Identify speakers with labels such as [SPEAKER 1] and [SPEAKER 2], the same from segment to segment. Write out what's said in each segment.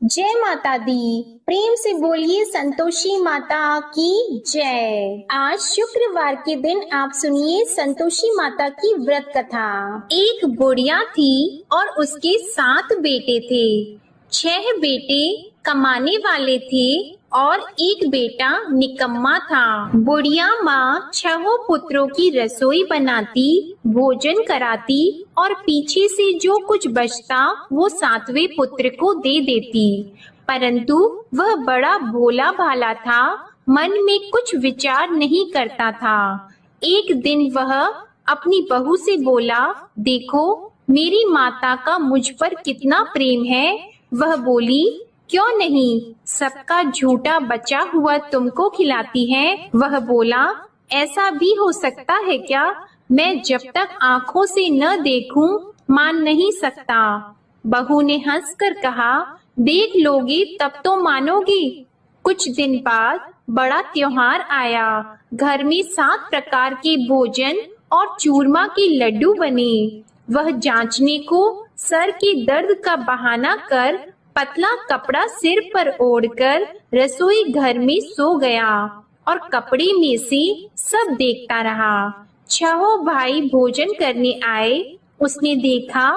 [SPEAKER 1] जय माता दी। प्रेम से बोलिए संतोषी माता की जय। आज शुक्रवार के दिन आप सुनिए संतोषी माता की व्रत कथा। एक बुढ़िया थी और उसके 7 बेटे थे। 6 बेटे कमाने वाले थे और एक बेटा निकम्मा था। बुढ़िया माँ 6 पुत्रों की रसोई बनाती, भोजन कराती और पीछे से जो कुछ बचता वो 7वें पुत्र को दे देती। परंतु वह बड़ा भोला भाला था, मन में कुछ विचार नहीं करता था। एक दिन वह अपनी बहू से बोला, देखो मेरी माता का मुझ पर कितना प्रेम है। वह बोली, क्यों नहीं, सबका झूठा बचा हुआ तुमको खिलाती है। वह बोला, ऐसा भी हो सकता है क्या? मैं जब तक आंखों से न देखूं मान नहीं सकता। बहू ने हंसकर कहा, देख लोगे तब तो मानोगी। कुछ दिन बाद बड़ा त्योहार आया। घर में 7 प्रकार के भोजन और चूरमा के लड्डू बने। वह जांचने को सर के दर्द का बहाना कर पतला कपड़ा सिर पर ओढ़कर रसोई घर में सो गया और कपड़े में से सब देखता रहा। 6 भाई भोजन करने आए। उसने देखा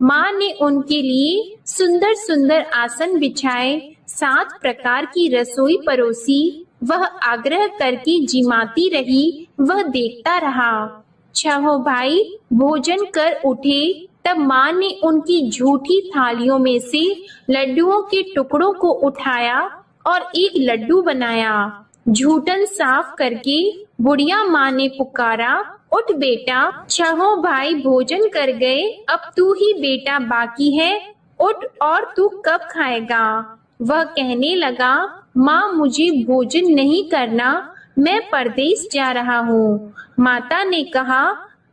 [SPEAKER 1] माँ ने उनके लिए सुंदर सुंदर आसन बिछाए, 7 प्रकार की रसोई परोसी। वह आग्रह करके जिमाती रही, वह देखता रहा। 6 भाई भोजन कर उठे तब माँ ने उनकी झूठी थालियों में से लड्डुओं के टुकड़ों को उठाया और एक लड्डू बनाया। झूठन साफ करके बुढ़िया माँ ने पुकारा, उठ बेटा, 6 भाई भोजन कर गए, अब तू ही बेटा बाकी है, उठ और तू कब खाएगा? वह कहने लगा, माँ मुझे भोजन नहीं करना, मैं परदेश जा रहा हूँ। माता ने कहा,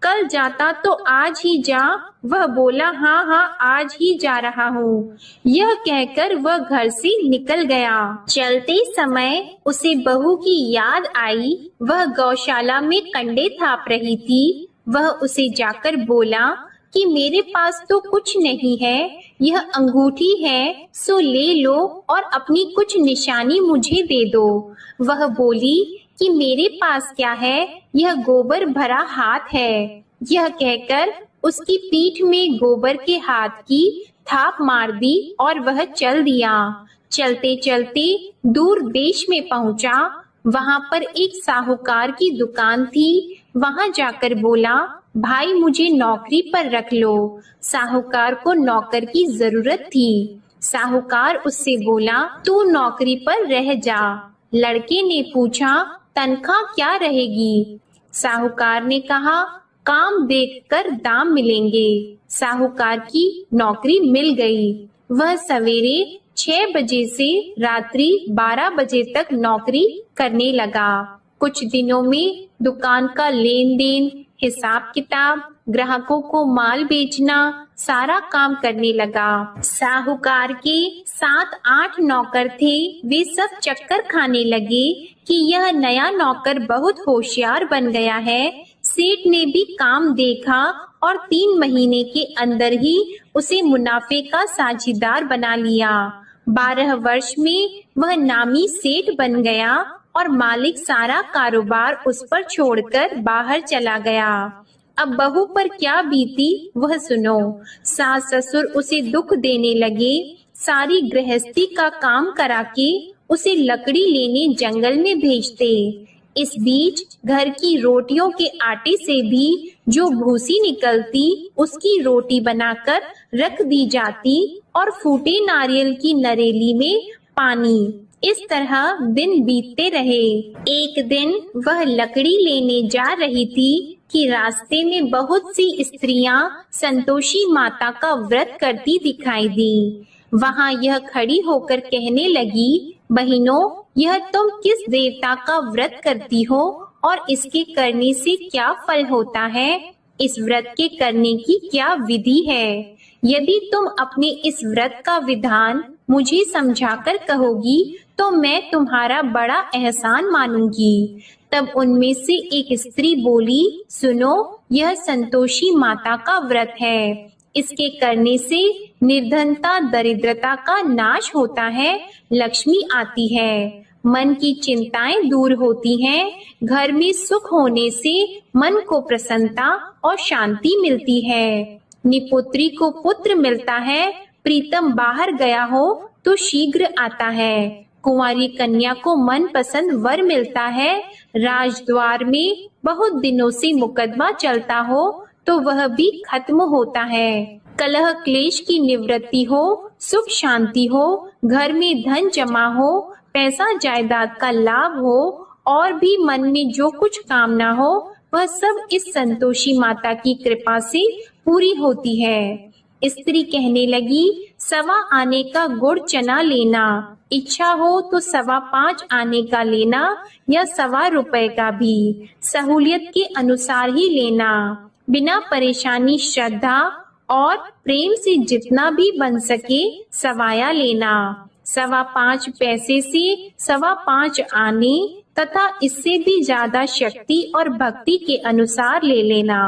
[SPEAKER 1] कल जाता तो आज ही जा। वह बोला, हाँ हाँ आज ही जा रहा हूँ। यह कहकर वह घर से निकल गया। चलते समय उसे बहू की याद आई। वह गौशाला में कंडे थाप रही थी। वह उसे जाकर बोला कि मेरे पास तो कुछ नहीं है, यह अंगूठी है, सो ले लो और अपनी कुछ निशानी मुझे दे दो। वह बोली कि मेरे पास क्या है, यह गोबर भरा हाथ है। यह कहकर उसकी पीठ में गोबर के हाथ की थाप मार दी और वह चल दिया। चलते चलते दूर देश में पहुंचा। वहां पर एक साहूकार की दुकान थी। वहां जाकर बोला, भाई मुझे नौकरी पर रख लो। साहूकार को नौकर की जरूरत थी। साहूकार उससे बोला, तू नौकरी पर रह जा। लड़के ने पूछा, तनख्वाह क्या रहेगी? साहूकार ने कहा, काम देखकर दाम मिलेंगे। साहूकार की नौकरी मिल गई। वह सवेरे 6 बजे से रात्रि 12 बजे तक नौकरी करने लगा। कुछ दिनों में दुकान का लेन देन, हिसाब किताब, ग्राहकों को माल बेचना, सारा काम करने लगा। साहूकार के 7-8 नौकर थे। वे सब चक्कर खाने लगे कि यह नया नौकर बहुत होशियार बन गया है। सेठ ने भी काम देखा और 3 महीने के अंदर ही उसे मुनाफे का साझीदार बना लिया। 12 वर्ष में वह नामी सेठ बन गया और मालिक सारा कारोबार उस पर छोड़कर बाहर चला गया। अब बहू पर क्या बीती वह सुनो। सास ससुर उसे दुख देने लगे। सारी गृहस्थी का काम करा के उसे लकड़ी लेने जंगल में भेजते। इस बीच घर की रोटियों के आटे से भी जो भूसी निकलती उसकी रोटी बनाकर रख दी जाती और फूटे नारियल की नरेली में पानी। इस तरह दिन बीतते रहे। एक दिन वह लकड़ी लेने जा रही थी कि रास्ते में बहुत सी स्त्रियां संतोषी माता का व्रत करती दिखाई दी। वहां यह खड़ी होकर कहने लगी, बहनों, यह तुम किस देवता का व्रत करती हो और इसके करने से क्या फल होता है? इस व्रत के करने की क्या विधि है? यदि तुम अपने इस व्रत का विधान मुझे समझाकर कहोगी तो मैं तुम्हारा बड़ा एहसान मानूंगी। तब उनमें से एक स्त्री बोली, सुनो, यह संतोषी माता का व्रत है। इसके करने से निर्धनता दरिद्रता का नाश होता है, लक्ष्मी आती है, मन की चिंताएं दूर होती हैं, घर में सुख होने से मन को प्रसन्नता और शांति मिलती है। निपुत्री को पुत्र मिलता है, प्रीतम बाहर गया हो तो शीघ्र आता है। कुंवारी कन्या को मन पसंद वर मिलता है। राजद्वार में बहुत दिनों से मुकदमा चलता हो तो वह भी खत्म होता है। कलह क्लेश की निवृत्ति हो, सुख शांति हो, घर में धन जमा हो, पैसा जायदाद का लाभ हो और भी मन में जो कुछ कामना हो वह सब इस संतोषी माता की कृपा से पूरी होती है। स्त्री कहने लगी, 1.25 आने का गुड़ चना लेना, इच्छा हो तो 5.25 आने का लेना या 1.25 रुपए का भी, सहूलियत के अनुसार ही लेना, बिना परेशानी श्रद्धा और प्रेम से जितना भी बन सके सवाया लेना। 5.25 पैसे से 5.25 आने तथा इससे भी ज्यादा शक्ति और भक्ति के अनुसार ले लेना।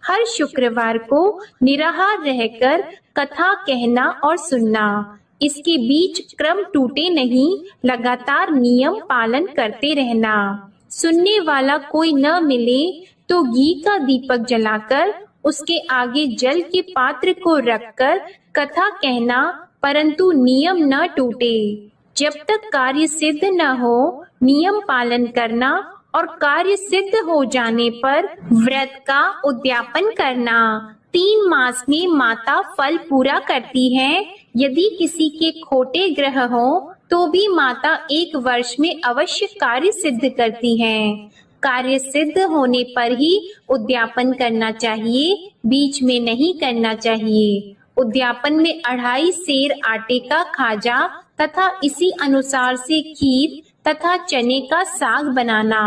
[SPEAKER 1] हर शुक्रवार को निराहार रहकर कथा कहना और सुनना। इसके बीच क्रम टूटे नहीं, लगातार नियम पालन करते रहना। सुनने वाला कोई न मिले तो घी का दीपक जलाकर उसके आगे जल के पात्र को रखकर कथा कहना, परंतु नियम न टूटे। जब तक कार्य सिद्ध न हो नियम पालन करना और कार्य सिद्ध हो जाने पर व्रत का उद्यापन करना। 3 मास में माता फल पूरा करती है। यदि किसी के खोटे ग्रह हो तो भी माता 1 वर्ष में अवश्य कार्य सिद्ध करती हैं। कार्य सिद्ध होने पर ही उद्यापन करना चाहिए, बीच में नहीं करना चाहिए। उद्यापन में 2.5 सेर आटे का खाजा तथा इसी अनुसार से खीर तथा चने का साग बनाना।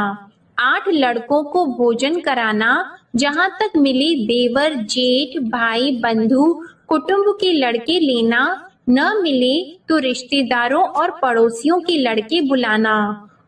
[SPEAKER 1] 8 लड़कों को भोजन कराना। जहाँ तक मिले देवर जेठ भाई बंधु कुटुंब के लड़के लेना, न मिले तो रिश्तेदारों और पड़ोसियों के लड़के बुलाना।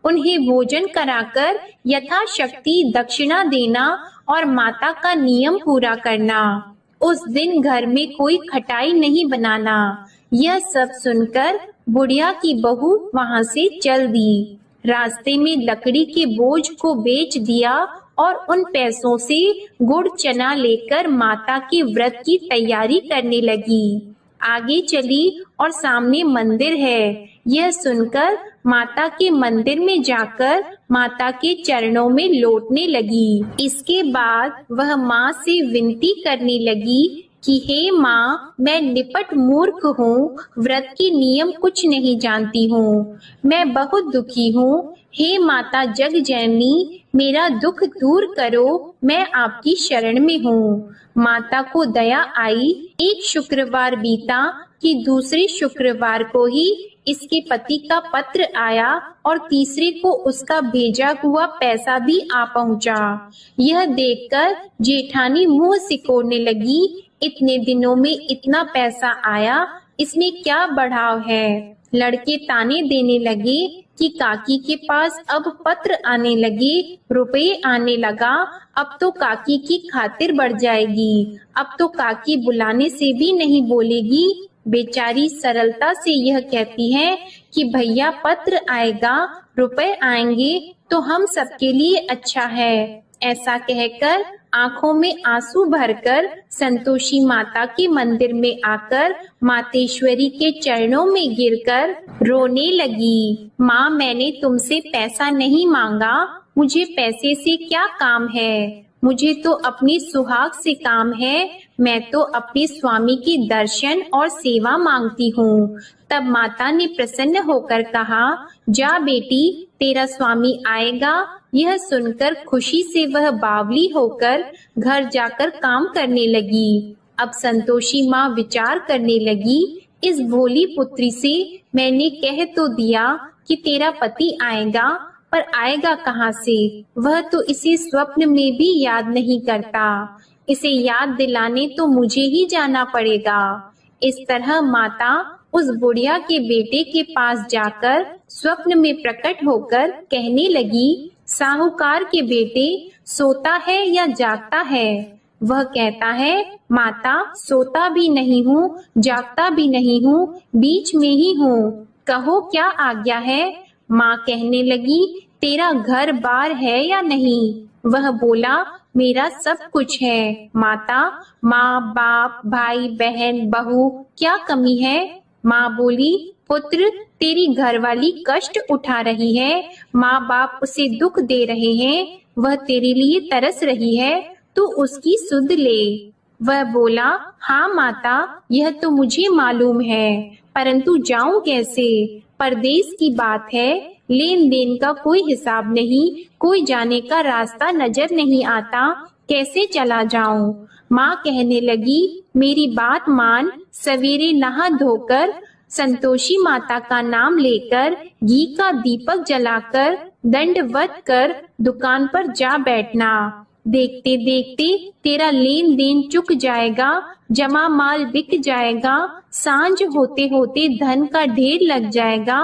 [SPEAKER 1] उन्हें भोजन कराकर यथाशक्ति दक्षिणा देना और माता का नियम पूरा करना। उस दिन घर में कोई खटाई नहीं बनाना। यह सब सुनकर बुढ़िया की बहू वहां से चल दी। रास्ते में लकड़ी के बोझ को बेच दिया और उन पैसों से गुड़ चना लेकर माता के व्रत की तैयारी करने लगी। आगे चली और सामने मंदिर है। यह सुनकर माता के मंदिर में जाकर माता के चरणों में लौटने लगी। इसके बाद वह माँ से विनती करने लगी कि हे माँ, मैं निपट मूर्ख हूँ, व्रत के नियम कुछ नहीं जानती हूँ, मैं बहुत दुखी हूँ। हे माता जग जननी, मेरा दुख दूर करो, मैं आपकी शरण में हूँ। माता को दया आई। एक शुक्रवार बीता कि दूसरे शुक्रवार को ही इसके पति का पत्र आया और तीसरे को उसका भेजा हुआ पैसा भी आ पहुंचा। यह देखकर जेठानी मुंह सिकोड़ने लगी। इतने दिनों में इतना पैसा आया, इसमें क्या बढ़ाव है। लड़के ताने देने लगे कि काकी के पास अब पत्र आने लगे, रुपए आने लगा, अब तो काकी की खातिर बढ़ जाएगी, अब तो काकी बुलाने से भी नहीं बोलेगी। बेचारी सरलता से यह कहती है कि भैया पत्र आएगा, रुपए आएंगे तो हम सबके लिए अच्छा है। ऐसा कहकर आंखों में आंसू भरकर संतोषी माता के मंदिर में आकर मातेश्वरी के चरणों में गिरकर रोने लगी। माँ, मैंने तुमसे पैसा नहीं मांगा, मुझे पैसे से क्या काम है, मुझे तो अपनी सुहाग से काम है, मैं तो अपने स्वामी की दर्शन और सेवा मांगती हूँ। तब माता ने प्रसन्न होकर कहा, जा बेटी, तेरा स्वामी आएगा। यह सुनकर खुशी से वह बावली होकर घर जाकर काम करने लगी। अब संतोषी माँ विचार करने लगी, इस भोली पुत्री से मैंने कह तो दिया कि तेरा पति आएगा, पर आएगा कहाँ से? वह तो इसे स्वप्न में भी याद नहीं करता। इसे याद दिलाने तो मुझे ही जाना पड़ेगा। इस तरह माता उस बुढ़िया के बेटे के पास जाकर स्वप्न में प्रकट होकर कहने लगी, साहूकार के बेटे, सोता है या जागता है? वह कहता है, माता सोता भी नहीं हूँ, जागता भी नहीं हूँ, बीच में ही हूँ, कहो क्या आज्ञा है। माँ कहने लगी, तेरा घर बार है या नहीं? वह बोला, मेरा सब कुछ है माता, माँ बाप भाई बहन बहू क्या कमी है? माँ बोली, पुत्र तेरी घरवाली कष्ट उठा रही है, माँ बाप उसे दुख दे रहे हैं, वह तेरे लिए तरस रही है, तू उसकी सुध ले। वह बोला, हाँ माता, यह तो मुझे मालूम है, परंतु जाऊं कैसे? परदेश की बात है, लेन देन का कोई हिसाब नहीं, कोई जाने का रास्ता नजर नहीं आता, कैसे चला जाऊं? माँ कहने लगी, मेरी बात मान, सवेरे नहा धोकर संतोषी माता का नाम लेकर घी का दीपक जलाकर दंडवत कर दुकान पर जा बैठना। देखते देखते तेरा लेन देन चुक जाएगा, जमा माल बिक जाएगा, सांझ होते होते धन का ढेर लग जाएगा।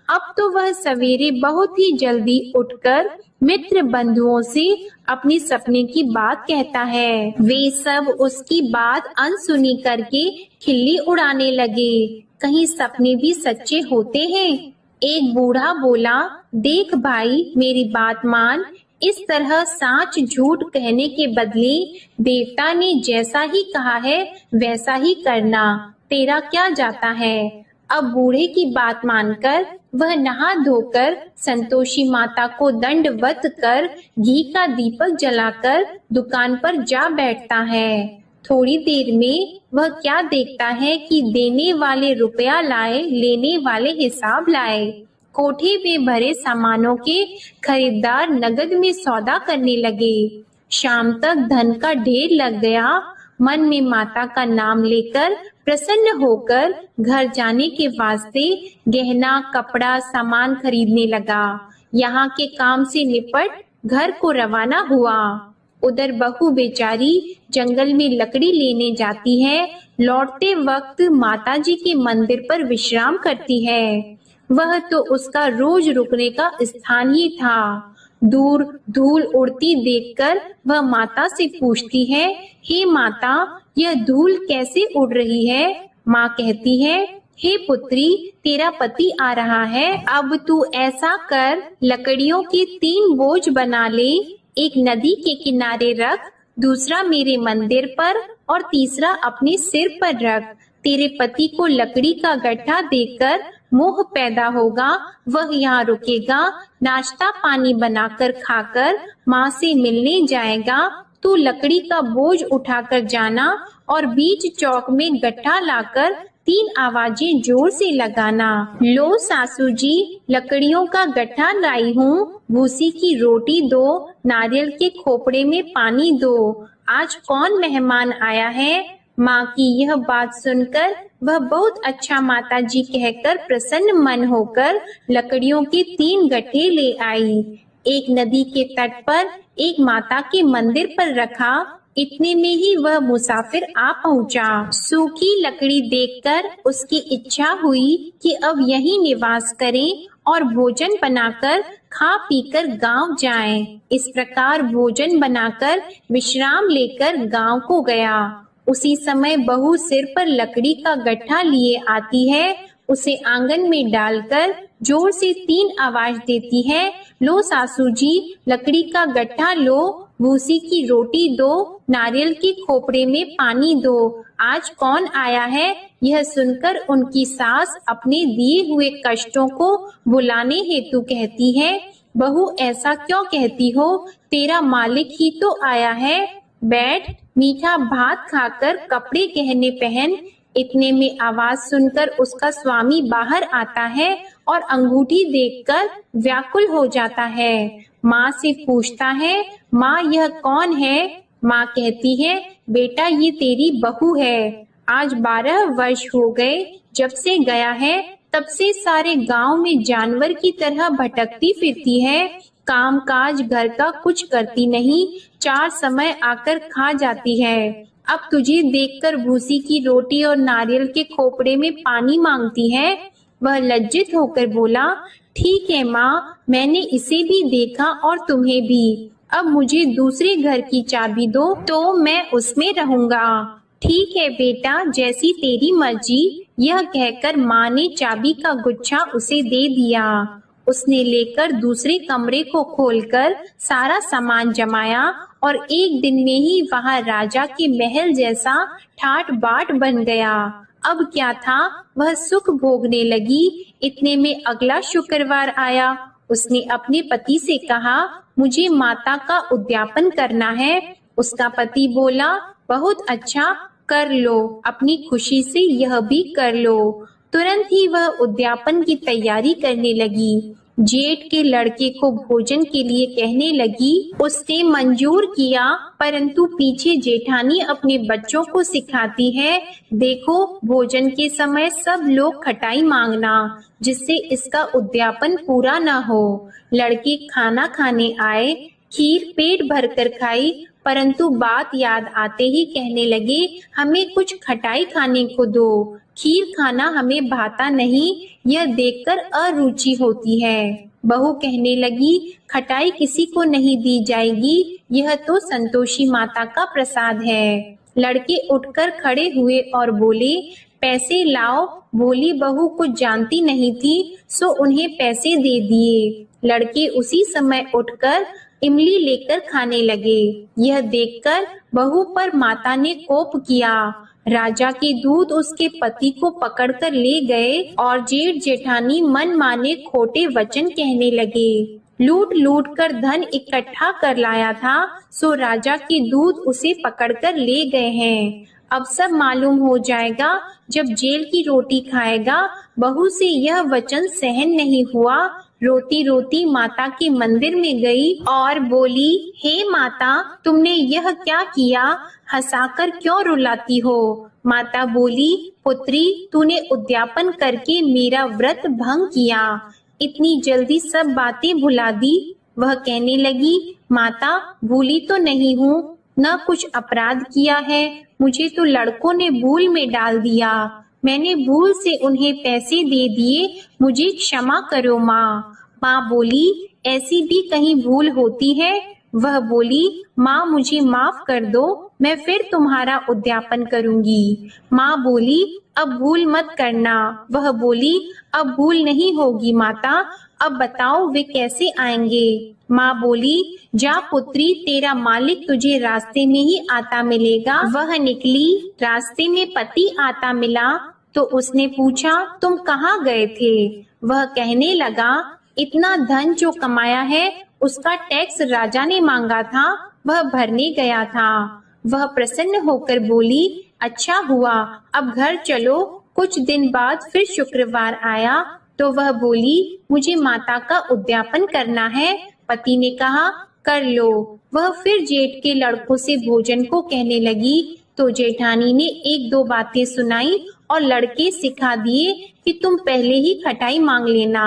[SPEAKER 1] अब तो वह सवेरे बहुत ही जल्दी उठकर मित्र बंधुओं से अपनी सपने की बात कहता है। वे सब उसकी बात अनसुनी करके खिल्ली उड़ाने लगे। कहीं सपने भी सच्चे होते हैं? एक बूढ़ा बोला, देख भाई मेरी बात मान, इस तरह साच झूठ कहने के बदले देवता ने जैसा ही कहा है वैसा ही करना, तेरा क्या जाता है। अब बूढ़े की बात मानकर वह नहा धोकर संतोषी माता को दंडवत कर घी का दीपक जलाकर दुकान पर जा बैठता है। थोड़ी देर में वह क्या देखता है कि देने वाले रुपया लाए, लेने वाले हिसाब लाए। कोठे में भरे सामानों के खरीदार नगद में सौदा करने लगे। शाम तक धन का ढेर लग गया। मन में माता का नाम लेकर प्रसन्न होकर घर जाने के वास्ते गहना कपड़ा सामान खरीदने लगा। यहाँ के काम से निपट घर को रवाना हुआ। उधर बहू बेचारी जंगल में लकड़ी लेने जाती है। लौटते वक्त माताजी के मंदिर पर विश्राम करती है। वह तो उसका रोज रुकने का स्थान ही था। दूर धूल उड़ती देखकर वह माता से पूछती है, हे माता, यह धूल कैसे उड़ रही है? माँ कहती है, हे पुत्री, तेरा पति आ रहा है, अब तू ऐसा कर, लकड़ियों के 3 बोझ बना ले, एक नदी के किनारे रख, दूसरा मेरे मंदिर पर और तीसरा अपने सिर पर रख। तेरे पति को लकड़ी का गट्ठा देकर मोह पैदा होगा, वह यहाँ रुकेगा, नाश्ता पानी बनाकर खाकर माँ से मिलने जाएगा। तू लकड़ी का बोझ उठाकर जाना और बीच चौक में गट्ठा लाकर 3 आवाजें जोर से लगाना। लो सासू जी, लकड़ियों का गट्ठा लाई हूँ, भूसी की रोटी दो, नारियल के खोपड़े में पानी दो, आज कौन मेहमान आया है? माँ की यह बात सुनकर वह बहुत अच्छा माता जी कहकर प्रसन्न मन होकर लकड़ियों के 3 गट्ठे ले आई। एक नदी के तट पर एक माता के मंदिर पर रखा। इतने में ही वह मुसाफिर आ पहुंचा। सूखी लकड़ी देखकर उसकी इच्छा हुई कि अब यहीं निवास करें और भोजन बनाकर खा पीकर गांव जाएं। इस प्रकार भोजन बनाकर विश्राम लेकर गांव को गया। उसी समय बहू सिर पर लकड़ी का गट्ठा लिए आती है। उसे आंगन में डालकर जोर से 3 आवाज देती है, लो सासू जी, लकड़ी का गट्ठा लो, भूसी की रोटी दो, नारियल के खोपड़े में पानी दो, आज कौन आया है? यह सुनकर उनकी सास अपने दिए हुए कष्टों को भुलाने हेतु कहती है, बहू ऐसा क्यों कहती हो? तेरा मालिक ही तो आया है, बैठ, मीठा भात खाकर कपड़े गहने पहन। इतने में आवाज सुनकर उसका स्वामी बाहर आता है और अंगूठी देखकर व्याकुल हो जाता है। माँ से पूछता है, माँ यह कौन है? माँ कहती है, बेटा ये तेरी बहू है। आज 12 वर्ष हो गए जब से गया है, तब से सारे गांव में जानवर की तरह भटकती फिरती है। काम काज घर का कुछ करती नहीं, 4 समय आकर खा जाती है। अब तुझे देखकर भूसी की रोटी और नारियल के खोपड़े में पानी मांगती है। वह लज्जित होकर बोला, ठीक है माँ, मैंने इसे भी देखा और तुम्हें भी। अब मुझे दूसरे घर की चाबी दो तो मैं उसमें रहूंगा। ठीक है बेटा, जैसी तेरी मर्जी। यह कहकर माँ ने चाबी का गुच्छा उसे दे दिया। उसने लेकर दूसरे कमरे को खोलकर सारा सामान जमाया और एक दिन में ही वहां राजा के महल जैसा ठाट बाट बन गया। अब क्या था, वह सुख भोगने लगी। इतने में अगला शुक्रवार आया। उसने अपने पति से कहा, मुझे माता का उद्यापन करना है। उसका पति बोला, बहुत अच्छा, कर लो, अपनी खुशी से यह भी कर लो। तुरंत ही वह उद्यापन की तैयारी करने लगी। जेठ के लड़के को भोजन के लिए कहने लगी। उसने मंजूर किया, परंतु पीछे जेठानी अपने बच्चों को सिखाती है, देखो भोजन के समय सब लोग खटाई मांगना, जिससे इसका उद्यापन पूरा न हो। लड़के खाना खाने आए, खीर पेट भरकर खाई, परंतु बात याद आते ही कहने लगे, हमें कुछ खटाई खाने को दो, खीर खाना हमें भाता नहीं, यह देखकर अरुचि होती है। बहू कहने लगी, खटाई किसी को नहीं दी जाएगी, यह तो संतोषी माता का प्रसाद है। लड़के उठकर खड़े हुए और बोले, पैसे लाओ। भोली बहू कुछ जानती नहीं थी, सो उन्हें पैसे दे दिए। लड़के उसी समय उठकर इमली लेकर खाने लगे। यह देखकर बहू पर माता ने कोप किया। राजा के दूत उसके पति को पकड़कर ले गए और जेठ जेठानी मन माने खोटे वचन कहने लगे। लूट लूट कर धन इकट्ठा कर लाया था, सो राजा के दूत उसे पकड़कर ले गए हैं। अब सब मालूम हो जाएगा जब जेल की रोटी खाएगा। बहू से यह वचन सहन नहीं हुआ। रोती रोती माता के मंदिर में गई और बोली, हे माता, तुमने यह क्या किया? हंसाकर क्यों रुलाती हो? माता बोली, पुत्री, तूने उद्यापन करके मेरा व्रत भंग किया, इतनी जल्दी सब बातें भुला दी। वह कहने लगी, माता, भूली तो नहीं हूँ, न कुछ अपराध किया है, मुझे तो लड़कों ने भूल में डाल दिया, मैंने भूल से उन्हें पैसे दे दिए, मुझे क्षमा करो माँ। माँ बोली, ऐसी भी कहीं भूल होती है? वह बोली, माँ मुझे माफ कर दो, मैं फिर तुम्हारा उद्यापन करूंगी। माँ बोली, अब भूल मत करना। वह बोली, अब भूल नहीं होगी माता, अब बताओ वे कैसे आएंगे? माँ बोली, जा पुत्री, तेरा मालिक तुझे रास्ते में ही आता मिलेगा। वह निकली, रास्ते में पति आता मिला तो उसने पूछा, तुम कहाँ गए थे? वह कहने लगा, इतना धन जो कमाया है उसका टैक्स राजा ने मांगा था, वह भरने गया था। वह प्रसन्न होकर बोली, अच्छा हुआ, अब घर चलो। कुछ दिन बाद फिर शुक्रवार आया तो वह बोली, मुझे माता का उद्यापन करना है। पति ने कहा, कर लो। वह फिर जेठ के लड़कों से भोजन को कहने लगी तो जेठानी ने एक दो बातें सुनाई और लड़के सिखा दिए कि तुम पहले ही खटाई मांग लेना।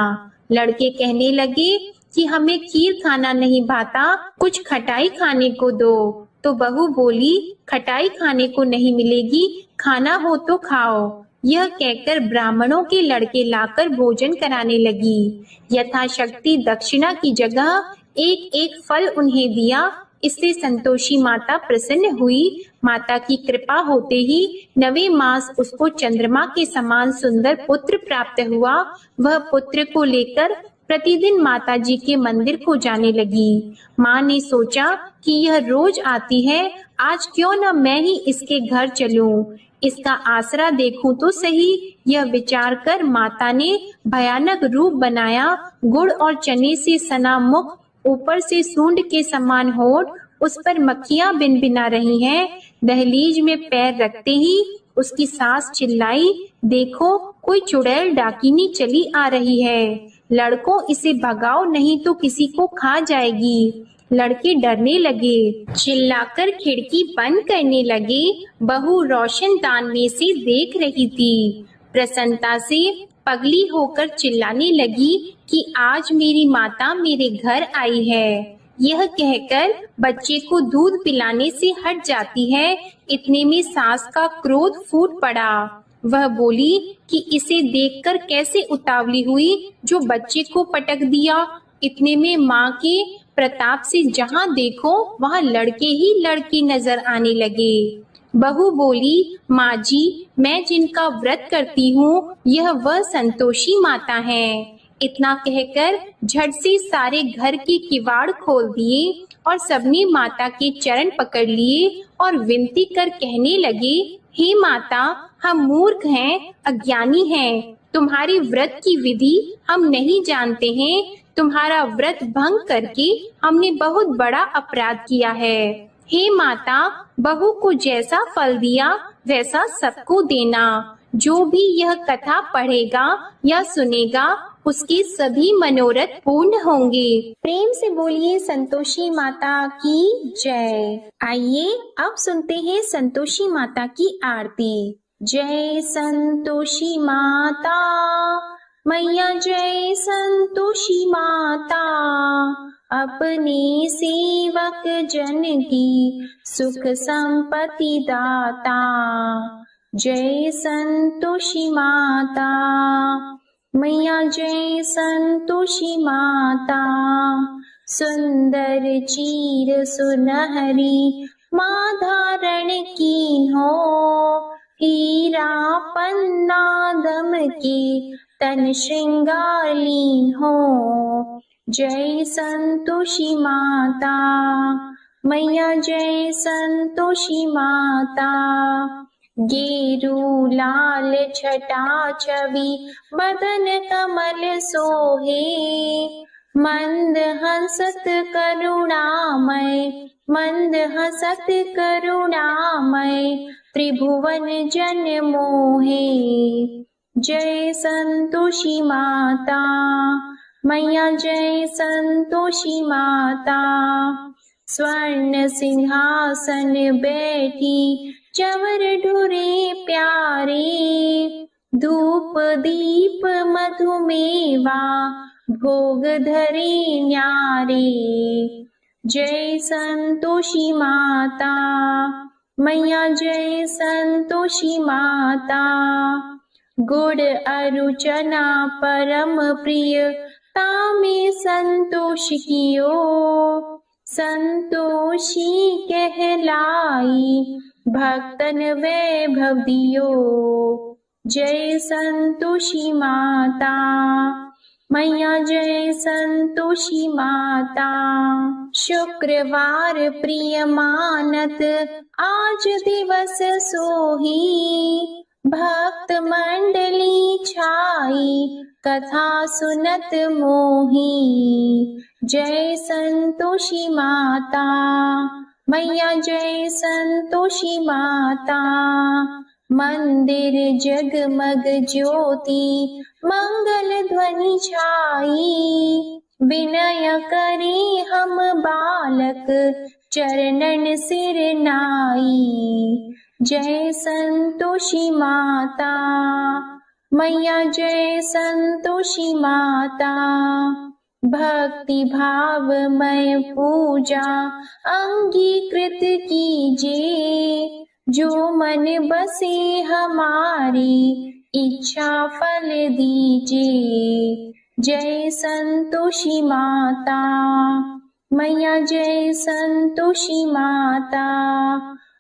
[SPEAKER 1] लड़के कहने लगे कि हमें खीर खाना नहीं भाता, कुछ खटाई खाने को दो। तो बहू बोली, खटाई खाने को नहीं मिलेगी, खाना हो तो खाओ। यह कहकर ब्राह्मणों के लड़के लाकर भोजन कराने लगी। यथाशक्ति दक्षिणा की जगह एक एक फल उन्हें दिया। इससे संतोषी माता प्रसन्न हुई। माता की कृपा होते ही 9वें मास उसको चंद्रमा के समान सुंदर पुत्र प्राप्त हुआ। वह पुत्र को लेकर प्रतिदिन माता जी के मंदिर को जाने लगी। माँ ने सोचा कि यह रोज आती है, आज क्यों न मैं ही इसके घर चलूं, इसका आसरा देखूं तो सही। यह विचार कर माता ने भयानक रूप बनाया। गुड़ और चने से सना मुख, ऊपर से सूंड के समान होठ, उस पर मक्खियां भिनभिना रही हैं। दहलीज में पैर रखते ही उसकी सास चिल्लाई, देखो कोई चुड़ैल डाकिनी चली आ रही है, लड़कों इसे भगाओ नहीं तो किसी को खा जाएगी। लड़के डरने लगे, चिल्लाकर खिड़की बंद करने लगे। बहू रोशनदान में से देख रही थी। प्रसन्नता से पगली होकर चिल्लाने लगी कि आज मेरी माता मेरे घर आई है। यह कहकर बच्चे को दूध पिलाने से हट जाती है। इतने में सास का क्रोध फूट पड़ा। वह बोली कि इसे देखकर कैसे उतावली हुई जो बच्चे को पटक दिया। इतने में माँ के प्रताप से जहाँ देखो वहाँ लड़के ही लड़की नजर आने लगे। बहू बोली, माँ जी, मैं जिनका व्रत करती हूँ यह वह संतोषी माता है। इतना कहकर झट से सारे घर के किवाड़ खोल दिए और सबने माता के चरण पकड़ लिए और विनती कर कहने लगे, हे माता, हम मूर्ख हैं, अज्ञानी हैं, तुम्हारे व्रत की विधि हम नहीं जानते हैं। तुम्हारा व्रत भंग करके हमने बहुत बड़ा अपराध किया है। हे माता, बहू को जैसा फल दिया वैसा सबको देना। जो भी यह कथा पढ़ेगा या सुनेगा उसके सभी मनोरथ पूर्ण होंगे। प्रेम से बोलिए संतोषी माता की जय। आइए अब सुनते हैं संतोषी माता की आरती। जय संतोषी माता मैया, जय संतोषी माता, अपने सेवक जन की सुख संपत्ति दाता। जय संतोषी माता मैया, जय संतोषी माता, सुंदर चीर सुनहरी माँ धारण की हो। हीरा पन्ना दम के तन श्रृंगार ली हो। जय संतोषी माता मैया, जय संतोषी माता, गेरू लाल छटा छवि बदन कमल सोहे। मंद हंसत करुणामय, मंद हंसत करुणामय, त्रिभुवन जन मोहे। जय संतोषी माता मैया, जय संतोषी माता, स्वर्ण सिंहासन बैठी चवर ढुरे प्यारे। धूप दीप मधुमेवा भोग धरे न्यारे। जय संतोषी माता मैया, जय संतोषी माता, गुड़ अरु चना परम प्रिय तामे संतोष कियो। संतोषी कहलाई भक्तन वैभव दियो। जय संतोषी माता मैया, जय संतोषी माता, शुक्रवार प्रिय मानत आज दिवस सोही। भक्त मंडली छाई कथा सुनत मोही। जय संतोषी माता मैया, जय संतोषी माता, मंदिर जगमग ज्योति मंगल ध्वनि छाई। विनय करे हम बालक चरणन सिर नाई। जय संतोषी माता मैया, जय संतोषी माता, भक्ति भावमय पूजा अंगीकृत कीजिए। जो मन बसे हमारी इच्छा फल दीजिए। जय संतोषी माता मैया, जय संतोषी माता,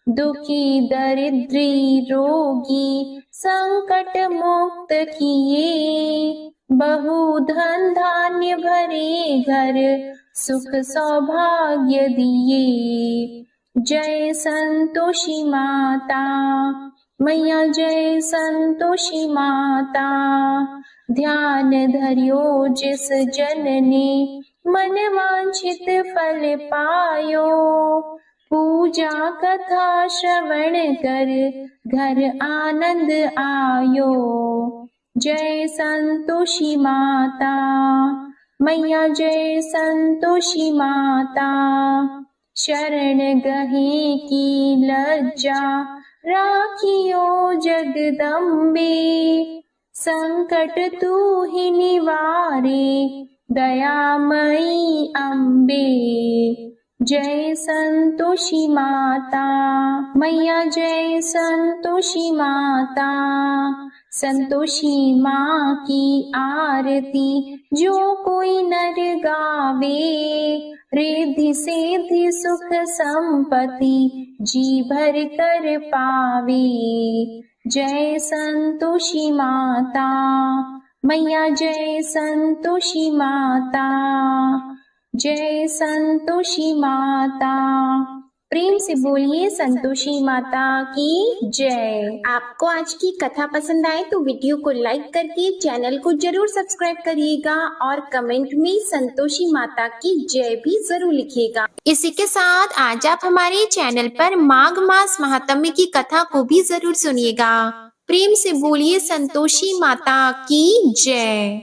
[SPEAKER 1] दुखी दरिद्री रोगी संकट मुक्त किए। बहु धन धान्य भरे घर सुख सौभाग्य दिए। जय संतोषी माता मैया, जय संतोषी माता, ध्यान धरियो जिस जन ने मन वांछित फल पायो। पूजा कथा श्रवण कर घर आनंद आयो। जय संतोषी माता मैया, जय संतोषी माता, शरण गहे की लज्जा राखियो जगदम्बे। संकट तू ही निवारे दयामयी अम्बे। जय संतोषी माता मैया, जय संतोषी माता, संतोषी माँ की आरती जो कोई नर गावे, रिद्धि सिद्धि सुख संपत्ति जी भर कर पावे। जय संतोषी माता मैया, जय संतोषी माता, जय संतोषी माता। प्रेम से बोलिए संतोषी माता की जय। आपको आज की कथा पसंद आए तो वीडियो को लाइक करके चैनल को जरूर सब्सक्राइब करिएगा और कमेंट में संतोषी माता की जय भी जरूर लिखिएगा। इसी के साथ आज आप हमारे चैनल पर माघ मास महात्म्य की कथा को भी जरूर सुनिएगा। प्रेम से बोलिए संतोषी माता की जय।